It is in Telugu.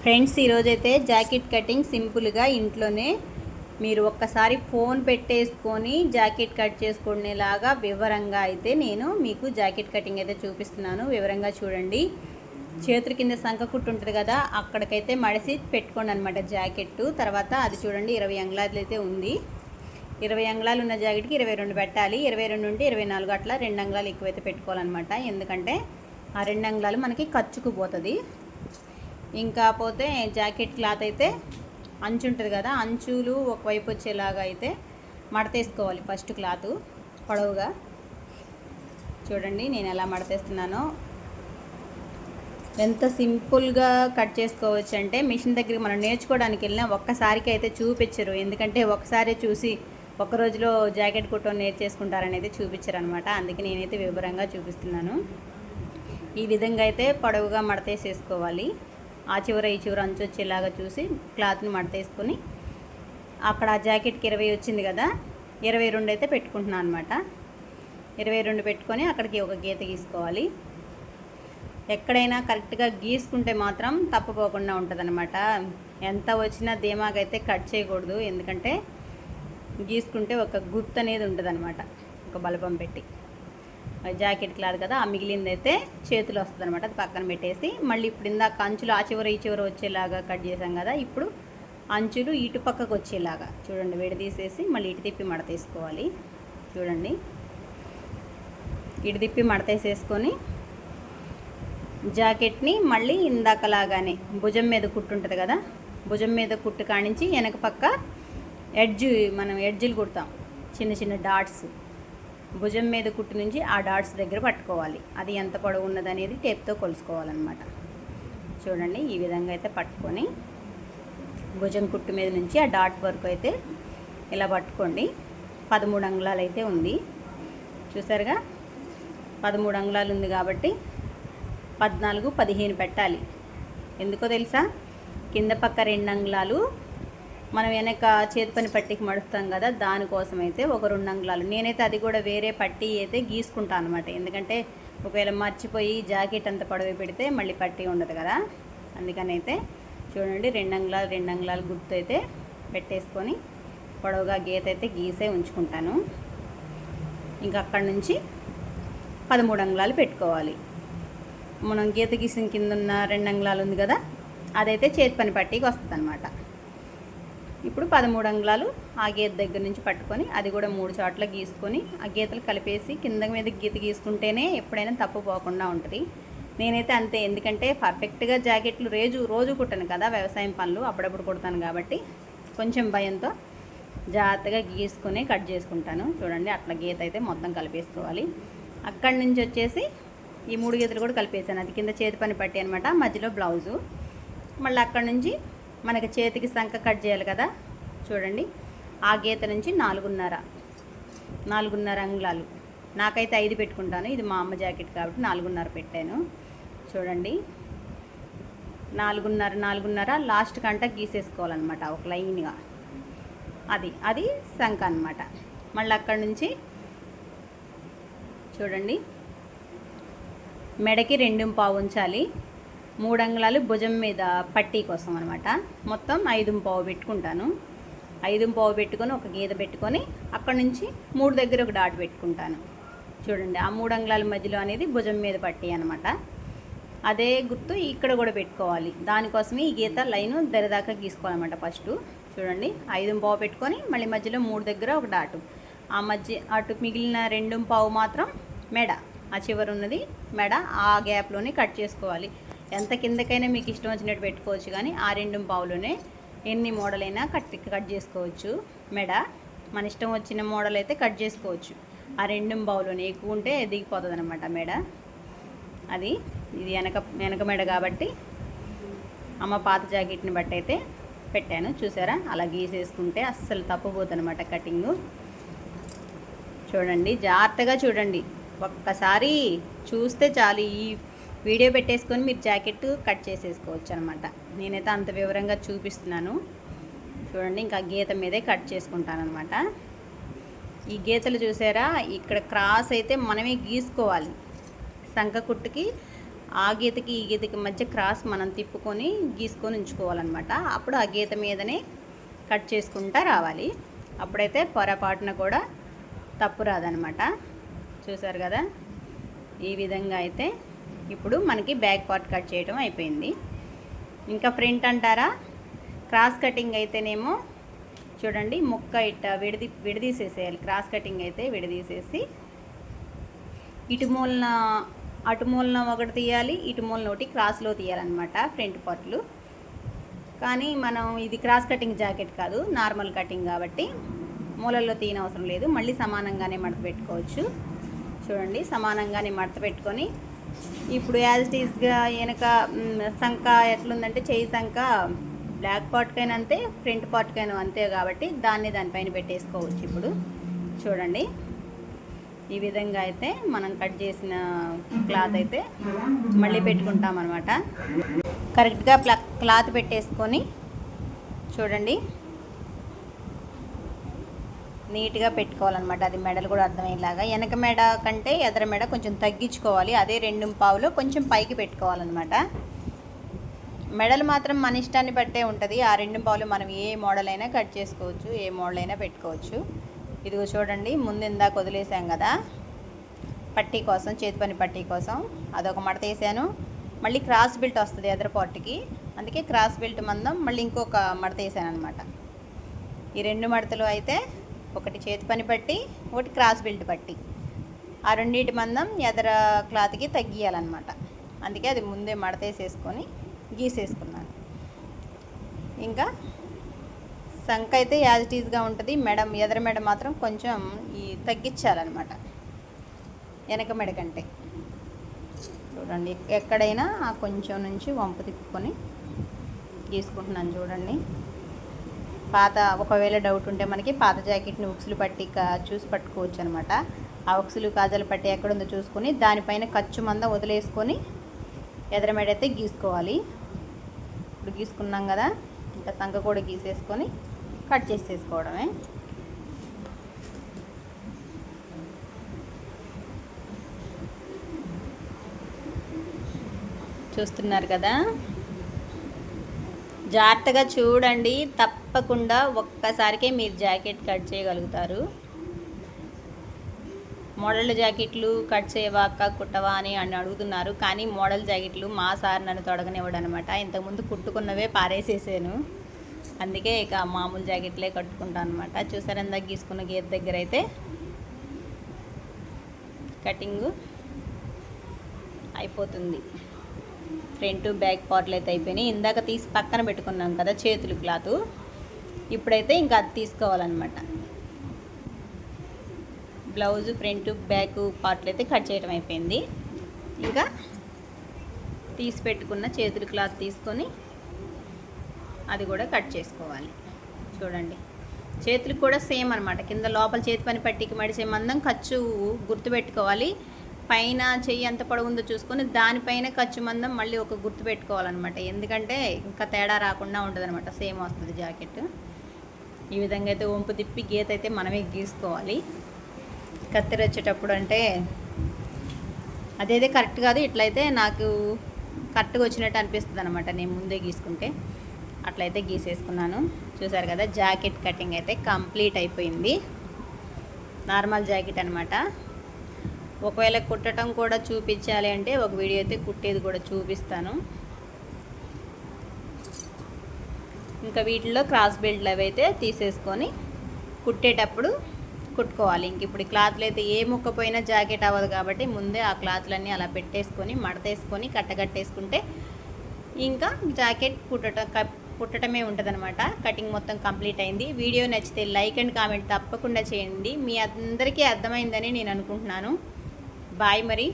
ఫ్రెండ్స్, ఈరోజైతే జాకెట్ కటింగ్ సింపుల్గా ఇంట్లోనే మీరు ఒక్కసారి ఫోన్ పెట్టేసుకొని జాకెట్ కట్ చేసుకునేలాగా వివరంగా అయితే నేను మీకు జాకెట్ కటింగ్ అయితే చూపిస్తున్నాను. వివరంగా చూడండి. చేతుల కింద సంక కుట్టు ఉంటుంది కదా, అక్కడికైతే మడిసి పెట్టుకోండి అనమాట జాకెట్. తర్వాత అది చూడండి 20 అంగుళాలు అయితే ఉంది. 20 అంగుళాలు ఉన్న జాకెట్కి 22 పెట్టాలి. 22 నుండి 24 అట్లా 2 అంగుళాలు ఎక్కువైతే పెట్టుకోవాలన్నమాట. ఎందుకంటే ఆ 2 అంగుళాలు మనకి ఖర్చుకుపోతుంది. ఇంకా పోతే జాకెట్ క్లాత్ అయితే అంచు ఉంటుంది కదా, అంచులు ఒకవైపు వచ్చేలాగా అయితే మడతేసుకోవాలి. ఫస్ట్ క్లాత్ పొడవుగా చూడండి నేను ఎలా మడతేస్తున్నానో. ఎంత సింపుల్గా కట్ చేసుకోవచ్చు అంటే మిషన్ దగ్గరికి మనం నేర్చుకోవడానికి వెళ్ళినా ఒక్కసారికి అయితే చూపించరు. ఎందుకంటే ఒకసారి చూసి ఒక రోజులో జాకెట్ కుట్టడం నేర్చేసుకుంటారనేది చూపించరు అనమాట. అందుకే నేనైతే వివరంగా చూపిస్తున్నాను. ఈ విధంగా అయితే పొడవుగా మడతేసేసుకోవాలి. ఆ చివర ఈ చివర అంచు వచ్చేలాగా చూసి క్లాత్ని మడతేసుకొని అక్కడ జాకెట్కి 20 వచ్చింది కదా, 22 అయితే పెట్టుకుంటున్నాను అనమాట. 22 పెట్టుకొని అక్కడికి ఒక గీత గీసుకోవాలి. ఎక్కడైనా కరెక్ట్గా గీసుకుంటే మాత్రం తప్పుపోకుండా ఉంటుందన్నమాట. ఎంత వచ్చినా ధీమాగైతే కట్ చేయకూడదు. ఎందుకంటే గీసుకుంటే ఒక గుర్తు అనేది ఉంటుందన్నమాట, ఒక బలపం పెట్టి. జాకెట్ క్లాత్ కదా, ఆ మిగిలిందైతే చేతులు వస్తుంది అనమాట. అది పక్కన పెట్టేసి మళ్ళీ ఇప్పుడు ఇందాక అంచులు ఆ చివర ఈ చివర వచ్చేలాగా కట్ చేసాం కదా, ఇప్పుడు అంచులు ఇటు పక్కకు వచ్చేలాగా చూడండి విడదీసేసి మళ్ళీ ఇటు తిప్పి మడతేసుకోవాలి. చూడండి ఇటు తిప్పి మడతేసేసుకొని జాకెట్ని మళ్ళీ ఇందాకలాగానే భుజం మీద కుట్టు ఉంటుంది కదా, భుజం మీద కుట్టు కానించి వెనక పక్క మనం ఎడ్జులు కుడతాం, చిన్న చిన్న డాట్స్. భుజం మీద కుట్టు నుంచి ఆ డాట్స్ దగ్గర పట్టుకోవాలి. అది ఎంత పొడవు ఉన్నదనేది టేప్తో కొలుసుకోవాలన్నమాట. చూడండి ఈ విధంగా అయితే పట్టుకొని భుజం కుట్టు మీద నుంచి ఆ డాట్ వరకు అయితే ఇలా పట్టుకోండి. 13 అంగుళాలు అయితే ఉంది చూసారుగా. 13 అంగుళాలు ఉంది కాబట్టి 14, 15 పెట్టాలి. ఎందుకో తెలుసా, కింద పక్క 2 అంగుళాలు మనం వెనక చేతి పని పట్టీకి మడుస్తాం కదా, దానికోసం అయితే ఒక 2 అంగుళాలు నేనైతే అది కూడా వేరే పట్టీ అయితే గీసుకుంటాను అనమాట. ఎందుకంటే ఒకవేళ మర్చిపోయి జాకెట్ అంత పొడవు పెడితే మళ్ళీ పట్టీ ఉండదు కదా, అందుకనైతే చూడండి 2 అంగుళాలు 2 అంగుళాలు గుర్తు అయితే పెట్టేసుకొని పొడవుగా గీత అయితే గీసే ఉంచుకుంటాను. ఇంకా అక్కడి నుంచి 13 అంగుళాలు పెట్టుకోవాలి. మనం గీత గీసిన కింద ఉన్న 2 అంగుళాలు ఉంది కదా, అదైతే చేతి పని పట్టీకి వస్తుంది అనమాట. ఇప్పుడు 13 అంగుళాలు ఆ గీత దగ్గర నుంచి పట్టుకొని అది కూడా 3 చోట్ల గీసుకొని ఆ గీతలు కలిపేసి కింద మీద గీత గీసుకుంటేనే ఎప్పుడైనా తప్పు పోకుండా ఉంటుంది. నేనైతే అంతే, ఎందుకంటే పర్ఫెక్ట్గా జాకెట్లు రోజు కుట్టాను కదా, వ్యవసాయం పనులు అప్పుడప్పుడు కుడతాను కాబట్టి కొంచెం భయంతో జాగ్రత్తగా గీసుకొని కట్ చేసుకుంటాను. చూడండి అట్లా గీత అయితే మొత్తం కలిపేసుకోవాలి. అక్కడి నుంచి వచ్చేసి ఈ 3 గీతలు కూడా కలిపేసాను. అది కింద చేతి పని పట్టి అనమాట, మధ్యలో బ్లౌజు. మళ్ళీ అక్కడి నుంచి మనకి చేతికి సంక కట్ చేయాలి కదా, చూడండి ఆ గీత నుంచి 4.5 అంగుళాలు. నాకైతే 5 పెట్టుకుంటాను, ఇది మా అమ్మ జాకెట్ కాబట్టి 4.5 పెట్టాను. చూడండి 4.5 లాస్ట్ కంట గీసేసుకోవాలన్నమాట ఒక లైన్గా. అది సంక అన్నమాట. మళ్ళీ అక్కడి నుంచి చూడండి మెడకి 2.5 ఉంచాలి. 3 అంగుళాలు భుజం మీద పట్టీ కోసం అనమాట. మొత్తం 5.5 పెట్టుకుంటాను. 5.5 పెట్టుకొని ఒక గీత పెట్టుకొని అక్కడ నుంచి 3 దగ్గర ఒక డాట్ పెట్టుకుంటాను. చూడండి ఆ 3 అంగుళాల మధ్యలో అనేది భుజం మీద పట్టీ అనమాట. అదే గుర్తు ఇక్కడ కూడా పెట్టుకోవాలి. దానికోసమే ఈ గీత లైను దరిదాకా గీసుకోవాలన్నమాట. ఫస్ట్ చూడండి 5.5 పెట్టుకొని మళ్ళీ మధ్యలో 3 దగ్గర ఒక డాటు, ఆ మధ్య అటు మిగిలిన 2.5 మాత్రం మెడ, ఆ చివరి ఉన్నది మెడ, ఆ గ్యాప్లోనే కట్ చేసుకోవాలి. ఎంత కిందకైనా మీకు ఇష్టం వచ్చినట్టు పెట్టుకోవచ్చు, కానీ ఆ 2.5లోనే ఎన్ని మోడల్ అయినా కట్ చేసుకోవచ్చు. మెడ మన ఇష్టం వచ్చిన మోడల్ అయితే కట్ చేసుకోవచ్చు. ఆ 2.5లోనే ఎక్కువ ఉంటే దిగిపోతుంది అనమాట మెడ. ఇది వెనక మెడ కాబట్టి అమ్మ పాత జాకెట్ని బట్టి అయితే పెట్టాను. చూసారా అలా గీసేసుకుంటే అస్సలు తప్పుపోతుంది అనమాట కటింగు. చూడండి జాగ్రత్తగా చూడండి, ఒక్కసారి చూస్తే చాలు ఈ వీడియో పెట్టేసుకొని మీరు జాకెట్ కట్ చేసేసుకోవచ్చు అనమాట. నేనైతే అంత వివరంగా చూపిస్తున్నాను. చూడండి ఇంకా గీత మీదే కట్ చేసుకుంటాను అనమాట. ఈ గీతలు చూసారా, ఇక్కడ క్రాస్ అయితే మనమే గీసుకోవాలి. సంక కుట్టుకి ఆ గీతకి ఈ గీతకి మధ్య క్రాస్ మనం తిప్పుకొని గీసుకొని ఉంచుకోవాలన్నమాట. అప్పుడు ఆ గీత మీదనే కట్ చేసుకుంటా రావాలి. అప్పుడైతే పొరపాటున కూడా తప్పు రాదనమాట. చూసారు కదా, ఈ విధంగా అయితే ఇప్పుడు మనకి బ్యాక్ పార్ట్ కట్ చేయడం అయిపోయింది. ఇంకా ఫ్రంట్ అంటారా, క్రాస్ కటింగ్ అయితేనేమో చూడండి, ముక్క ఇట్ట విడదీసేసేయాలి. క్రాస్ కటింగ్ అయితే విడదీసేసి ఇటు మూలన అటు మూలన ఒకటి తీయాలి, ఇటు మూలన ఒకటి క్రాస్లో తీయాలన్నమాట ఫ్రంట్ పార్ట్లు. కానీ మనం ఇది క్రాస్ కటింగ్ జాకెట్ కాదు, నార్మల్ కటింగ్ కాబట్టి మూలల్లో తీయనవసరం లేదు. మళ్ళీ సమానంగానే మడత పెట్టుకోవచ్చు. చూడండి, సమానంగానే మడత పెట్టుకొని ఇప్పుడు యాజ్ ఇట్ ఈస్గా వెనక సంక ఎట్లుందంటే చెయ్యి సంక బ్లాక్ పార్ట్కైనా అంతే, ఫ్రంట్ పార్ట్కైనా అంతే కాబట్టి దానిపైన పెట్టేసుకోవచ్చు. ఇప్పుడు చూడండి, ఈ విధంగా అయితే మనం కట్ చేసిన క్లాత్ అయితే మళ్ళీ పెట్టుకుంటాం అన్నమాట. కరెక్ట్గా క్లాత్ పెట్టేసుకొని చూడండి నీట్గా పెట్టుకోవాలన్నమాట. అది మెడలు కూడా అర్థమయ్యేలాగా, వెనక మెడ కంటే ఎదర మెడ కొంచెం తగ్గించుకోవాలి. అదే 2 పావులో కొంచెం పైకి పెట్టుకోవాలన్నమాట. మెడలు మాత్రం మన ఇష్టాన్ని బట్టే ఉంటుంది. ఆ 2 పావులు మనం ఏ మోడల్ అయినా కట్ చేసుకోవచ్చు, ఏ మోడల్ అయినా పెట్టుకోవచ్చు. ఇదిగో చూడండి, ముందు ఇందాక వదిలేసాం కదా పట్టీ కోసం, చేతి పని పట్టీ కోసం, అదొక మడత వేసాను. మళ్ళీ క్రాస్ బెల్ట్ వస్తుంది ఎదర పార్ట్కి, అందుకే క్రాస్ బెల్ట్ మందం మళ్ళీ ఇంకొక మడత వేసాను అనమాట. ఈ 2 మడతలు అయితే ఒకటి చేతి పని పట్టి, ఒకటి క్రాస్ బెల్ట్ పట్టి, ఆ రెండింటి మందం ఎదర క్లాత్కి తగ్గియాలన్నమాట. అందుకే అది ముందే మడత వేసేసుకొని గీసేసుకున్నాను. ఇంకా సంక అయితే యాజ్ ఇట్ ఈజ్గా ఉంటుంది. ఎదర మెడ మాత్రం కొంచెం ఈ తగ్గించాలన్నమాట వెనక మెడ కంటే. చూడండి, ఎక్కడైనా ఆ కొంచెం నుంచి వంపు తిప్పుకొని గీసుకుంటున్నాను. చూడండి, ఒకవేళ డౌట్ ఉంటే మనకి పాత జాకెట్ని ఉక్సులు పట్టి చూసి పట్టుకోవచ్చు అనమాట. ఆ ఉక్సులు కాజాలు పట్టి ఎక్కడుందో చూసుకొని దానిపైన ఖర్చు మందం వదిలేసుకొని ఎదర మెడ అయితే గీసుకోవాలి. ఇప్పుడు గీసుకున్నాం కదా, ఇంకా సంక కూడా గీసేసుకొని కట్ చేసేసుకోవడమే. చూస్తున్నారు కదా, జాగ్రత్తగా చూడండి, తప్పకుండా ఒక్కసారికే మీరు జాకెట్ కట్ చేయగలుగుతారు. మోడల్ జాకెట్లు కట్ చేయవా అక్క, కుట్టవా అని అడుగుతున్నారు. కానీ మోడల్ జాకెట్లు మా సార్ నన్ను తొడగనివ్వడు అనమాట. ఇంతకుముందు కుట్టుకున్నవే పారేసేసాను, అందుకే ఇక మామూలు జాకెట్లే కట్టుకుంటాను అనమాట. చూసారు, ఇందాక గీసుకున్న గీత దగ్గర అయితే కటింగ్ అయిపోతుంది. ఫ్రంట్ బ్యాక్ పార్ట్లు అయితే అయిపోయినాయి. ఇందాక తీసి పక్కన పెట్టుకున్నాం కదా చేతులు క్లాత్, ఇప్పుడైతే ఇంకా అది తీసుకోవాలన్నమాట. బ్లౌజ్ ఫ్రంట్ బ్యాక్ పార్ట్లు అయితే కట్ చేయడం అయిపోయింది. ఇంకా తీసి పెట్టుకున్న చేతులు క్లాత్ తీసుకొని అది కూడా కట్ చేసుకోవాలి. చూడండి, చేతులకు కూడా సేమ్ అనమాట. కింద లోపల చేతి పని పట్టికి మడిసే మందం ఖర్చు గుర్తుపెట్టుకోవాలి. పైన చెయ్యి ఎంత పొడవుందో చూసుకొని దానిపైన ఖర్చు మందం మళ్ళీ ఒక గుర్తు పెట్టుకోవాలన్నమాట. ఎందుకంటే ఇంకా తేడా రాకుండా ఉంటుంది అనమాట, సేమ్ వస్తుంది జాకెట్. ఈ విధంగా అయితే వంపు తిప్పి గీత అయితే మనమే గీసుకోవాలి. కత్తెర వచ్చేటప్పుడు అంటే అదేదే కరెక్ట్ కాదు, ఇట్లయితే నాకు కరెక్ట్గా వచ్చినట్టు అనిపిస్తుంది అనమాట నేను ముందే గీసుకుంటే. అట్లయితే గీసేసుకున్నాను. చూసారు కదా, జాకెట్ కటింగ్ అయితే కంప్లీట్ అయిపోయింది. నార్మల్ జాకెట్ అనమాట. ఒకవేళ కుట్టడం కూడా చూపించాలి అంటే ఒక వీడియో అయితే కుట్టేది కూడా చూపిస్తాను. ఇంకా వీటిలో క్రాస్ బెల్ట్లు అవి అయితే తీసేసుకొని కుట్టేటప్పుడు కుట్టుకోవాలి. ఇంక ఇప్పుడు క్లాత్లు అయితే ఏ ముక్కపోయినా జాకెట్ అవ్వదు కాబట్టి ముందే ఆ క్లాత్లన్నీ అలా పెట్టేసుకొని మడతేసుకొని కట్టగట్టేసుకుంటే ఇంకా జాకెట్ కుట్టడమే ఉంటుందన్నమాట. కటింగ్ మొత్తం కంప్లీట్ అయింది. వీడియో నచ్చితే లైక్ అండ్ కామెంట్ తప్పకుండా చేయండి. మీ అందరికీ అర్థమైందని నేను అనుకుంటున్నాను. బాయ్ మరి.